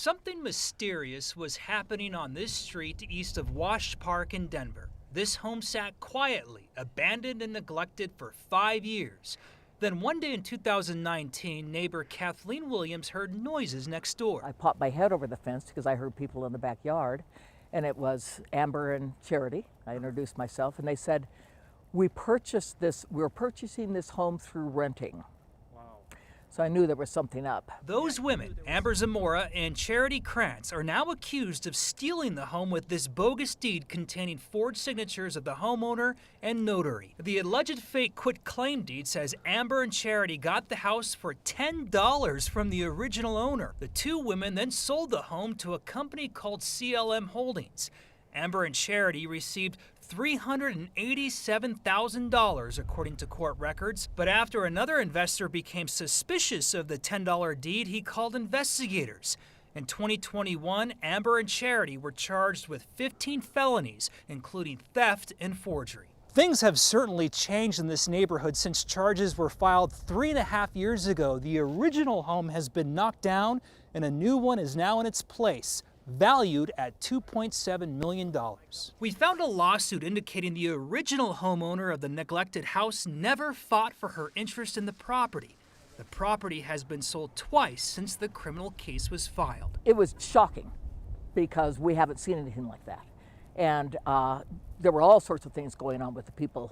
Something mysterious was happening on this street east of Wash Park in Denver. This home sat quietly, abandoned and neglected for 5 years. Then one day in 2019, neighbor Kathleen Williams heard noises next door. I popped my head over the fence because I heard people in the backyard, and it was Amber and Charity. I introduced myself, and they said, we're purchasing this home through renting. So I knew there was something up. Those women, Amber Zamora and Charity Krantz, are now accused of stealing the home with this bogus deed containing forged signatures of the homeowner and notary. The alleged fake quitclaim deed says Amber and Charity got the house for $10 from the original owner. The two women then sold the home to a company called CLM Holdings. Amber and Charity received $387,000 according to court records, but after another investor became suspicious of the $10 deed, he called investigators. In 2021, Amber and Charity were charged with 15 felonies, including theft and forgery. Things have certainly changed in this neighborhood since charges were filed 3.5 years ago. The original home has been knocked down and a new one is now in its place, valued at $2.7 million. We found a lawsuit indicating the original homeowner of the neglected house never fought for her interest in the property. The property has been sold twice since the criminal case was filed. It was shocking because we haven't seen anything like that. And there were all sorts of things going on with the people,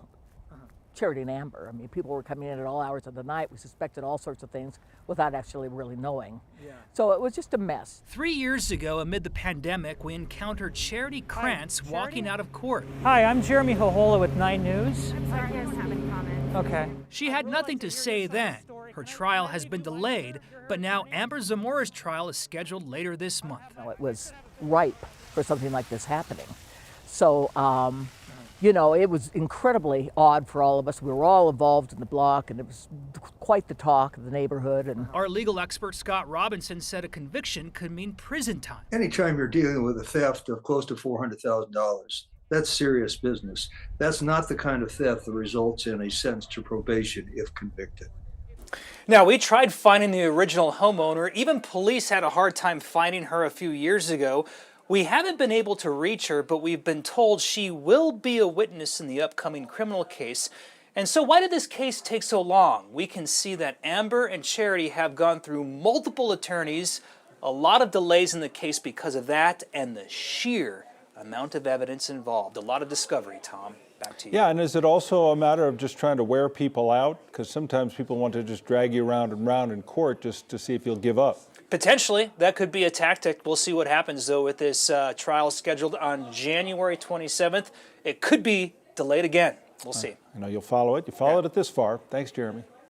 Charity and Amber. I mean, people were coming in at all hours of the night. We suspected all sorts of things without actually really knowing. So it was just a mess. 3 years ago, amid the pandemic, we encountered Charity Krantz walking out of court. Hi, I'm Jeremy Hohola with 9 News. I'm sorry, I just have any comment. Okay. She had nothing to say then. Her trial has been delayed, but now Amber Zamora's trial is scheduled later this month. It was ripe for something like this happening. So, you know, it was incredibly odd for all of us. We were all involved in the block, and it was quite the talk of the neighborhood. And our legal expert, Scott Robinson, said a conviction could mean prison time. Anytime you're dealing with a theft of close to $400,000, that's serious business. That's not the kind of theft that results in a sentence to probation if convicted. Now, we tried finding the original homeowner. Even police had a hard time finding her a few years ago. We haven't been able to reach her, but we've been told she will be a witness in the upcoming criminal case. And so why did this case take so long? We can see that Amber and Charity have gone through multiple attorneys, a lot of delays in the case because of that, and the sheer amount of evidence involved. A lot of discovery, Tom. Back to you. Yeah, and is it also a matter of just trying to wear people out? Because sometimes people want to just drag you around and around in court just to see if you'll give up. Potentially, that could be a tactic. We'll see what happens, though, with this trial scheduled on January 27th. It could be delayed again. We'll see. You know, you'll follow it. You followed it this far. Thanks, Jeremy.